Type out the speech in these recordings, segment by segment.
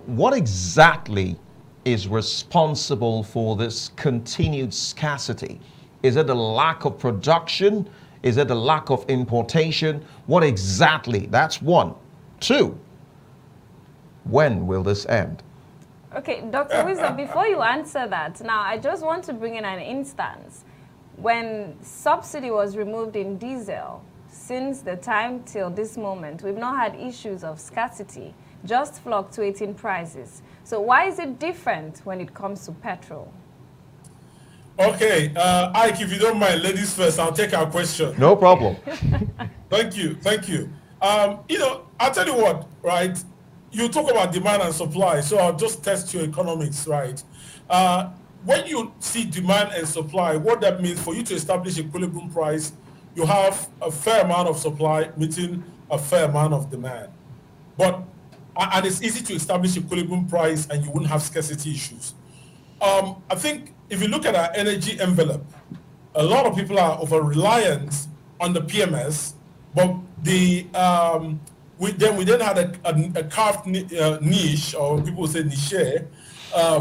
What exactly is responsible for this continued scarcity? Is it the lack of production? Is it the lack of importation? What exactly? That's one. Two, when will this end? Okay, Dr. Wisdom, before you answer that, now I just want to bring in an instance. When subsidy was removed in diesel, since the time till this moment, we've not had issues of scarcity, just fluctuating prices. So why is it different when it comes to petrol? Okay, Ike, if you don't mind, ladies first, I'll take our question. No problem. Thank you. I'll tell you what, right? You talk about demand and supply, so I'll just test your economics, right? When you see demand and supply, what that means for you to establish equilibrium price, you have a fair amount of supply meeting a fair amount of demand. And it's easy to establish equilibrium price and you wouldn't have scarcity issues. I think if you look at our energy envelope, a lot of people are over-reliant on the PMS, but we then had a carved niche, or people say niche,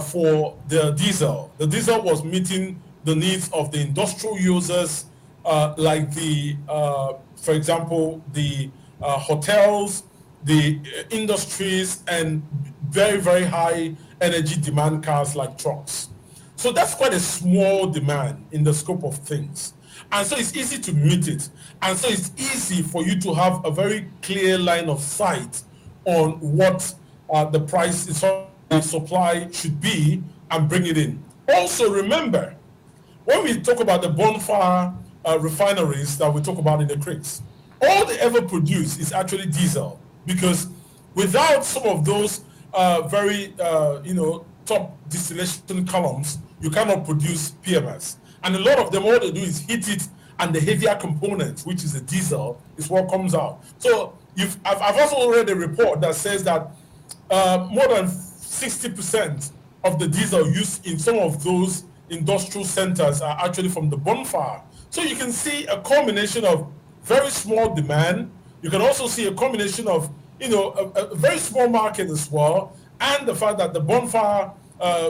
for the diesel. The diesel was meeting the needs of the industrial users, like for example, the hotels, the industries, and very, very high energy demand cars like trucks. So that's quite a small demand in the scope of things. And so it's easy to meet it. And so it's easy for you to have a very clear line of sight on what the price supply should be and bring it in. Also remember, when we talk about the bonfire refineries that we talk about in the creeks, all they ever produce is actually diesel, because without some of those very top distillation columns, you cannot produce PMS. And a lot of them, all they do is heat it, and the heavier component, which is the diesel, is what comes out. So I've also read a report that says that more than 60% of the diesel used in some of those industrial centers are actually from the bonfire. So you can see a combination of very small demand. You can also see a combination of a very small market as well, and the fact that the bonfire,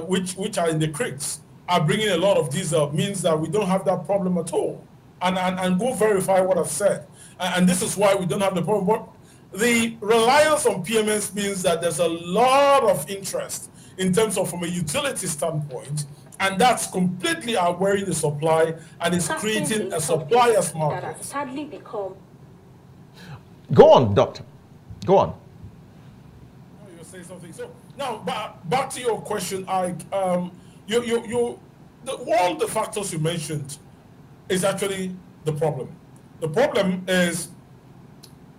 which are in the creeks, are bringing a lot of diesel, means that we don't have that problem at all. And go verify what I've said. And this is why we don't have the problem. But the reliance on PMS means that there's a lot of interest in terms of from a utility standpoint, and that's completely outwearing the supply, and it's creating a supplier's market. That has sadly become. Go on, doctor. Go on. You were saying something. So now, back to your question, Ike. All the factors you mentioned is actually the problem. The problem is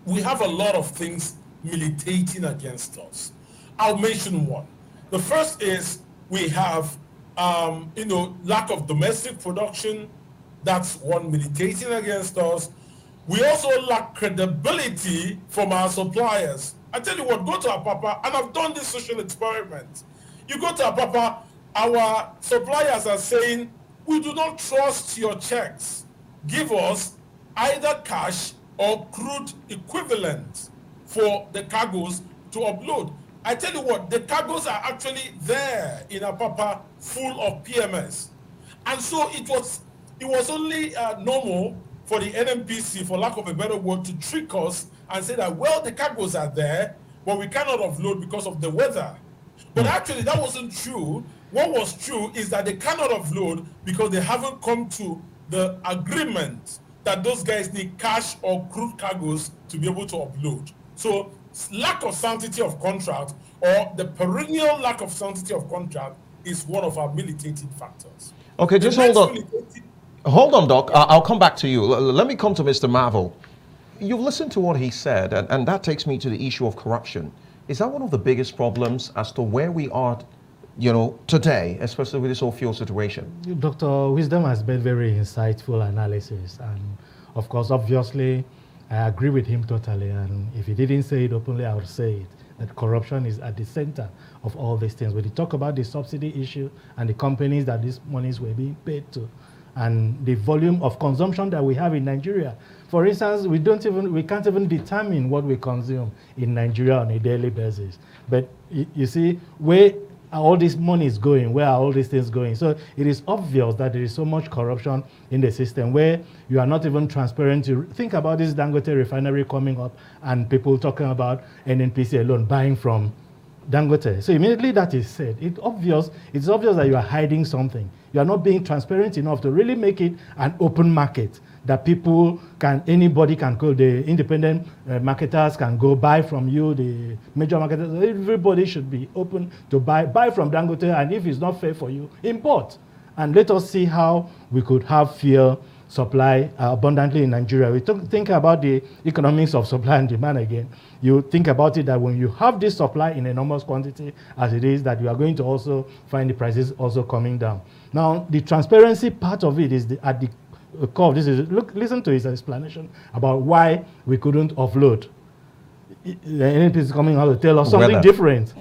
we have a lot of things militating against us. I'll mention one. The first is we have lack of domestic production. That's one militating against us. We also lack credibility from our suppliers. I tell you what, go to Apapa, and I've done this social experiment. You go to Apapa, our suppliers are saying, we do not trust your checks. Give us either cash or crude equivalent for the cargoes to upload. I tell you what, the cargoes are actually there in Apapa full of PMS. And so it was only normal for the Nnpcl, for lack of a better word, to trick us and say that, well, the cargoes are there, but we cannot offload because of the weather. But actually, that wasn't true. What was true is that they cannot offload because they haven't come to the agreement that those guys need cash or crude cargoes to be able to upload. So lack of sanctity of contract, or the perennial lack of sanctity of contract, is one of our militating factors. Okay, just hold on. Hold on, Doc. I'll come back to you. Let me come to Mr. Marvel. You've listened to what he said, and that takes me to the issue of corruption. Is that one of the biggest problems as to where we are, today, especially with this whole fuel situation? Dr. Wisdom has made very insightful analysis, and of course, obviously, I agree with him totally. And if he didn't say it openly, I would say it, that corruption is at the center of all these things. When you talk about the subsidy issue and the companies that these monies were being paid to, and the volume of consumption that we have in Nigeria. For instance, we can't even determine what we consume in Nigeria on a daily basis. But you see, where all this money is going, where are all these things going? So it is obvious that there is so much corruption in the system where you are not even transparent. To think about this Dangote Refinery coming up and people talking about Nnpcl alone buying from Dangote. So immediately that is said, it's obvious that you are hiding something. You are not being transparent enough to really make it an open market that anybody can go, the independent marketers can go buy from you, the major marketers, everybody should be open to buy from Dangote, and if it's not fair for you, import. And let us see how we could have fair supply abundantly in Nigeria. We think about the economics of supply and demand again. You think about it that when you have this supply in enormous quantity as it is, that you are going to also find the prices also coming down. Now, the transparency part of it is at the core. Listen to his explanation about why we couldn't offload. The NNP is coming out to tell us something different.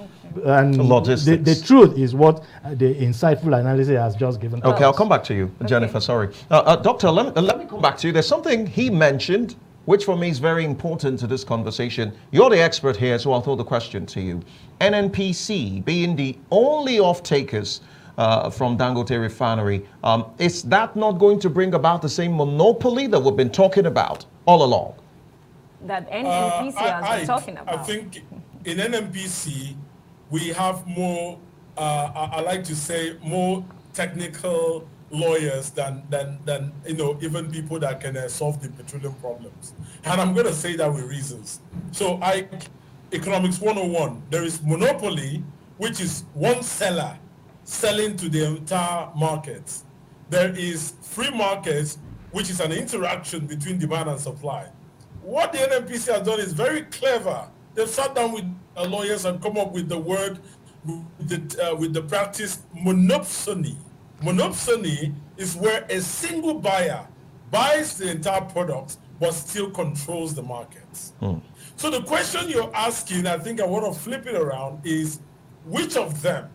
And the truth is what the insightful analysis has just given us. Okay, I'll come back to you, Jennifer, sorry. Doctor, let me come back to you. There's something he mentioned, which for me is very important to this conversation. You're the expert here, so I'll throw the question to you. NNPC being the only off-takers from Dangote Refinery, is that not going to bring about the same monopoly that we've been talking about all along? That NNPC has been talking about. I think in NNPC, we have more, I like to say, more technical lawyers than even people that can solve the petroleum problems. And I'm going to say that with reasons. So Economics 101, there is monopoly, which is one seller selling to the entire market. There is free market, which is an interaction between demand and supply. What the NNPC has done is very clever. They've sat down with lawyers and come up with the word, with the practice monopsony. Monopsony is where a single buyer buys the entire product but still controls the markets. So the question you're asking, I think I want to flip it around, is which of them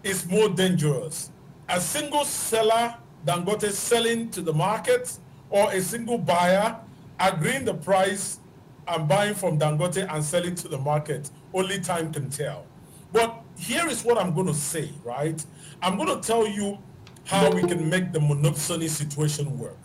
is more dangerous? A single seller, Dangote, selling to the market, or a single buyer agreeing the price and buying from Dangote and selling to the market? Only time can tell. But here is what I'm going to say, right? I'm going to tell you how we can make the monopsony situation work.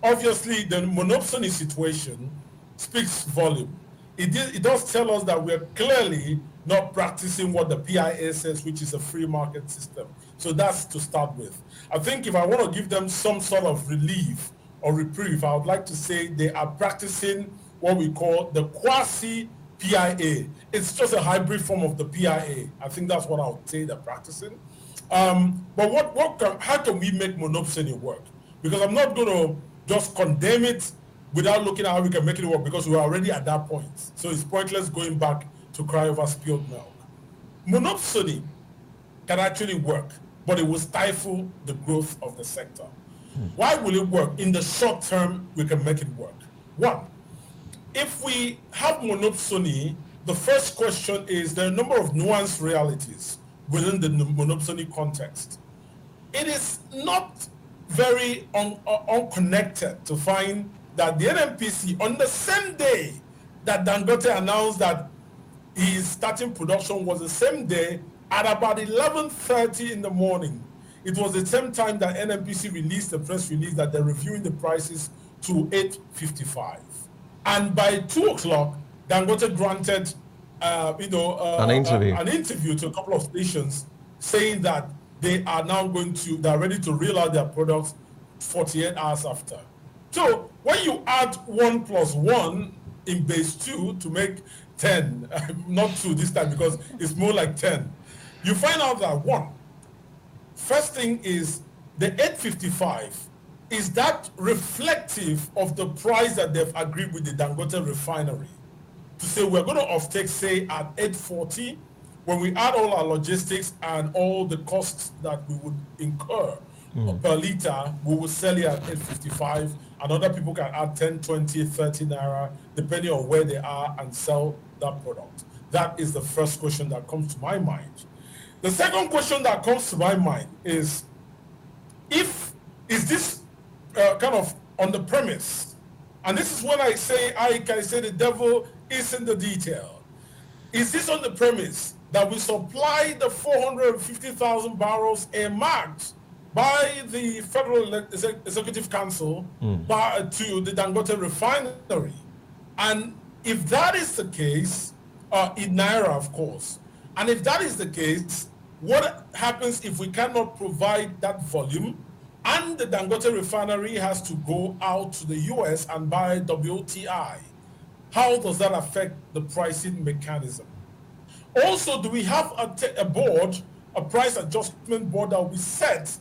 Obviously, the monopsony situation speaks volume. It does tell us that we're clearly not practicing what the PIA says, which is a free market system. So that's to start with. I think if I want to give them some sort of relief or reprieve, I would like to say they are practicing what we call the quasi-PIA. It's just a hybrid form of the PIA. I think that's what I would say they're practicing. But how can we make monopsony work? Because I'm not going to just condemn it without looking at how we can make it work, because we're already at that point. So it's pointless going back to cry over spilled milk. Monopsony can actually work, but it will stifle the growth of the sector. Why will it work? In the short term, we can make it work. One, if we have monopsony, the first question is there are a number of nuanced realities within the monopsony context. It is not very unconnected to find that the NNPC, on the same day that Dangote announced that he is starting production, was the same day at about 11:30 in the morning. It was the same time that NNPC released a press release that they're reviewing the prices to 8.55. And by 2 o'clock, Dangote granted an interview to a couple of stations saying that they are now they're ready to reel out their products 48 hours after. So when you add 1 + 1 in base 2 to make 10, not 2 this time because it's more like 10, you find out that first thing is the 8.55, is that reflective of the price that they've agreed with the Dangote Refinery? To say we're going to offtake, say, at 8.40, when we add all our logistics and all the costs that we would incur per liter, we will sell it at 8.55, and other people can add 10, 20, 30 naira, depending on where they are, and sell that product. That is the first question that comes to my mind. The second question that comes to my mind is this kind of on the premise, and this is when I say the devil is in the detail. Is this on the premise that we supply the 450,000 barrels earmarked by the Federal Executive Council to the Dangote Refinery? And if that is the case, in Naira, of course, and if that is the case, what happens if we cannot provide that volume and the Dangote Refinery has to go out to the US and buy WTI? How does that affect the pricing mechanism? Also, do we have a board, a price adjustment board that will be set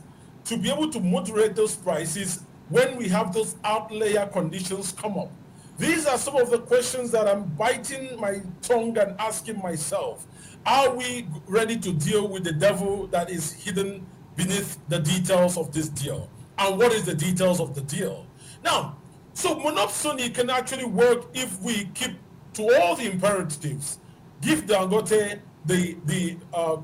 to be able to moderate those prices when we have those outlier conditions come up? These are some of the questions that I'm biting my tongue and asking myself. Are we ready to deal with the devil that is hidden beneath the details of this deal? And what is the details of the deal? Now, so monopsony can actually work if we keep to all the imperatives. Give Dangote the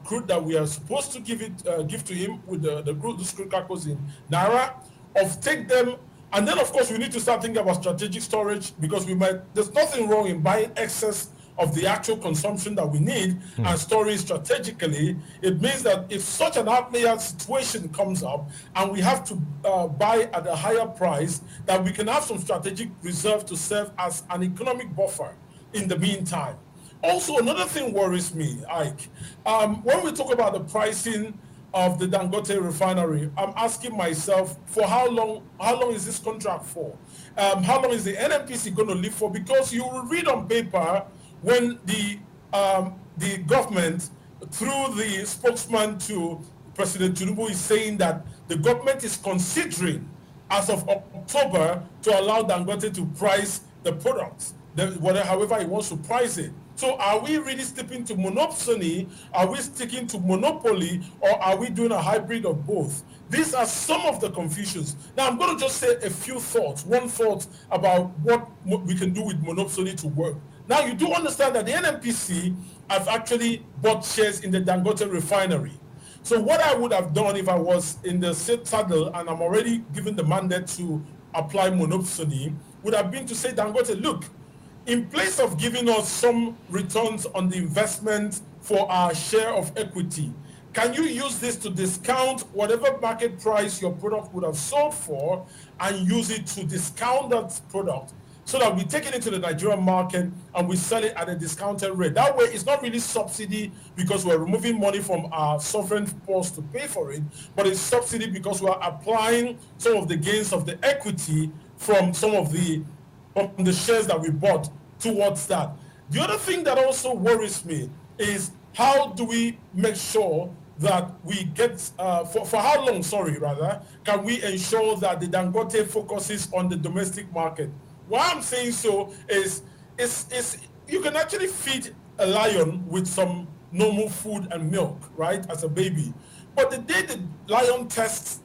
crude that we are supposed to give to him with the crude cargoes in Naira, take them, and then of course we need to start thinking about strategic storage, because there's nothing wrong in buying excess of the actual consumption that we need and storing strategically. It means that if such an outlier situation comes up and we have to buy at a higher price, that we can have some strategic reserve to serve as an economic buffer in the meantime. Also, another thing worries me, Ike. When we talk about the pricing of the Dangote Refinery, I'm asking myself, for how long is this contract for? How long is the NNPC going to live for? Because you will read on paper when the government, through the spokesman to President Tinubu, is saying that the government is considering, as of October, to allow Dangote to price the products, however he wants to price it. So are we really sticking to monopsony? Are we sticking to monopoly? Or are we doing a hybrid of both? These are some of the confusions. Now, I'm going to just say a few thoughts. One thought about what we can do with monopsony to work. Now, you do understand that the NNPC have actually bought shares in the Dangote Refinery. So what I would have done if I was in the saddle and I'm already given the mandate to apply monopsony would have been to say, Dangote, look, in place of giving us some returns on the investment for our share of equity, can you use this to discount whatever market price your product would have sold for and use it to discount that product so that we take it into the Nigerian market and we sell it at a discounted rate? That way, it's not really subsidy because we're removing money from our sovereign purse to pay for it, but it's subsidy because we're applying some of the gains of the equity from some of the shares that we bought towards that. The other thing that also worries me is, how do we make sure that we get, for how long, can we ensure that the Dangote focuses on the domestic market? Why I'm saying so is you can actually feed a lion with some normal food and milk, right, as a baby. But the day the lion tests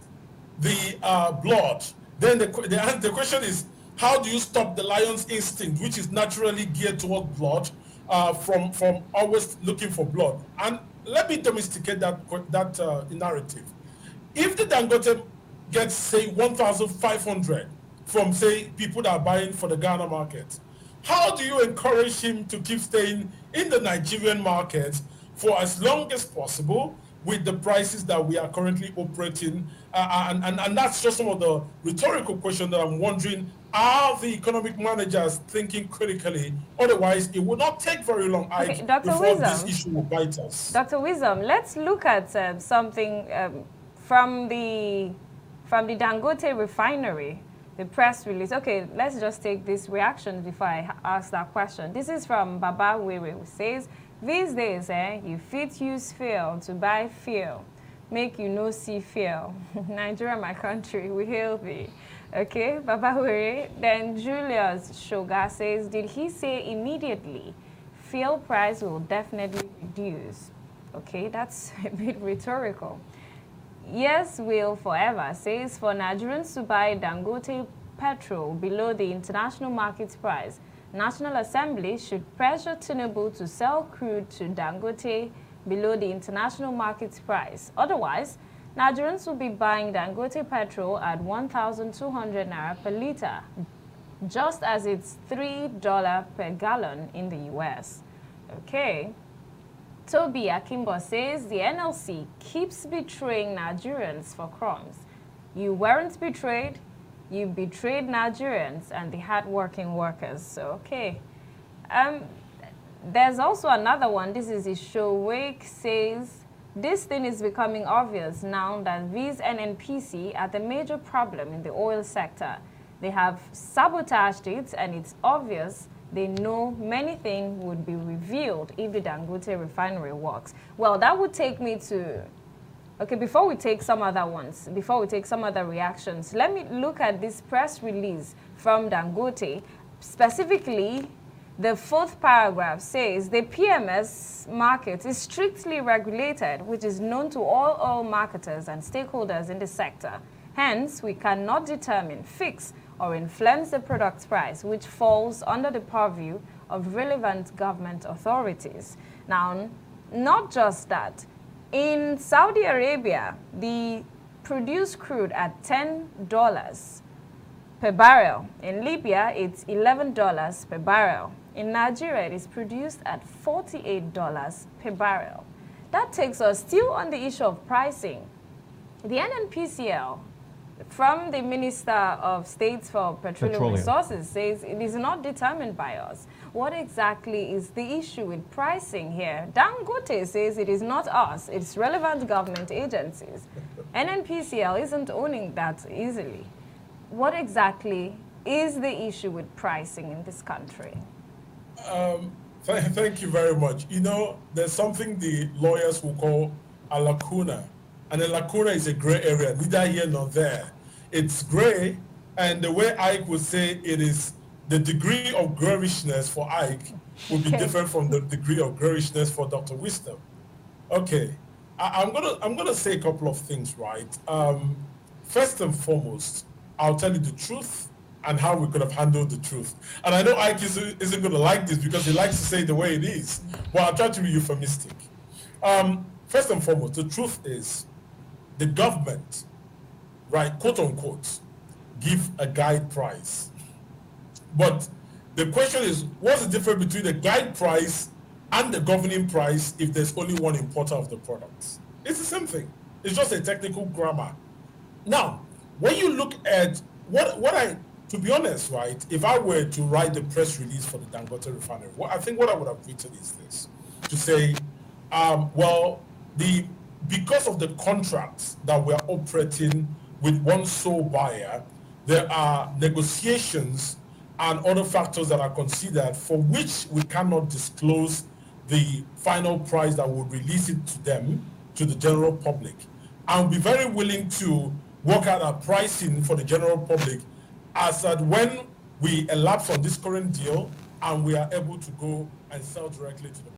the blood, then the question is, how do you stop the lion's instinct, which is naturally geared toward blood, from always looking for blood? And let me domesticate that narrative. If the Dangote gets, say, 1,500 from, say, people that are buying for the Ghana market, how do you encourage him to keep staying in the Nigerian market for as long as possible with the prices that we are currently operating? And that's just some of the rhetorical questions that I'm wondering. Are the economic managers thinking critically? Otherwise, it will not take very long before this issue will bite us. Dr. Wisdom, let's look at something from the Dangote Refinery, the press release. Okay, let's just take this reaction before I ask that question. This is from Baba Wewe, who says, these days, you fit use fuel to buy fuel, make you no see fuel. Nigeria, my country, we hail thee. Okay, Baba Wewe. Then Julius Shoga says, did he say immediately fuel price will definitely reduce? Okay, that's a bit rhetorical. Yes, will forever says, for Nigerians to buy Dangote petrol below the international market price, National Assembly should pressure Tinubu to sell crude to Dangote below the international market price. Otherwise, Nigerians will be buying Dangote petrol at 1,200 naira per litre, just as it's $3 per gallon in the US. Okay. Toby Akimbo says the NLC keeps betraying Nigerians for crumbs. You weren't betrayed, you betrayed Nigerians and the hard-working workers. So, okay. There's also another one. This is Ishowake says, this thing is becoming obvious now that these Nnpcl are the major problem in the oil sector. They have sabotaged it, and it's obvious they know many things would be revealed if the Dangote Refinery works. Well, that would take me to, okay, before we take some other ones, before we take some other reactions, let me look at this press release from Dangote. Specifically, the fourth paragraph says the PMS market is strictly regulated, which is known to all oil marketers and stakeholders in the sector. Hence, we cannot determine, fix, or influence the product price, which falls under the purview of relevant government authorities. Now, not just that. In Saudi Arabia, the produced crude at $10 per barrel. In Libya, it's $11 per barrel. In Nigeria, it is produced at $48 per barrel. That takes us still on the issue of pricing. The Nnpcl, from the Minister of State for Petroleum Resources, says it is not determined by us. What exactly is the issue with pricing here? Dangote says it is not us, it's relevant government agencies. Nnpcl isn't owning that easily. What exactly is the issue with pricing in this country? Thank you very much. You know, there's something the lawyers will call a lacuna. And a lacuna is a gray area, neither here nor there. It's gray, and the way Ike would say it is, the degree of grayshness for Ike would be different from the degree of grayshness for Dr. Wisdom. Okay, I'm gonna say a couple of things, right? First and foremost, I'll tell you the truth and how we could have handled the truth. And I know Ike isn't going to like this because he likes to say it the way it is, but I'll try to be euphemistic. First and foremost, the truth is the government, right, quote unquote, give a guide price. But the question is, what's the difference between the guide price and the governing price if there's only one importer of the products? It's the same thing. It's just a technical grammar. Now, when you look at to be honest, right, if I were to write the press release for the Dangote Refinery, I think what I would have written is this, to say, because of the contracts that we're operating with one sole buyer, there are negotiations and other factors that are considered for which we cannot disclose the final price that will release it to them, to the general public. I'll be very willing to work out our pricing for the general public as at when we elapse on this current deal and we are able to go and sell directly to the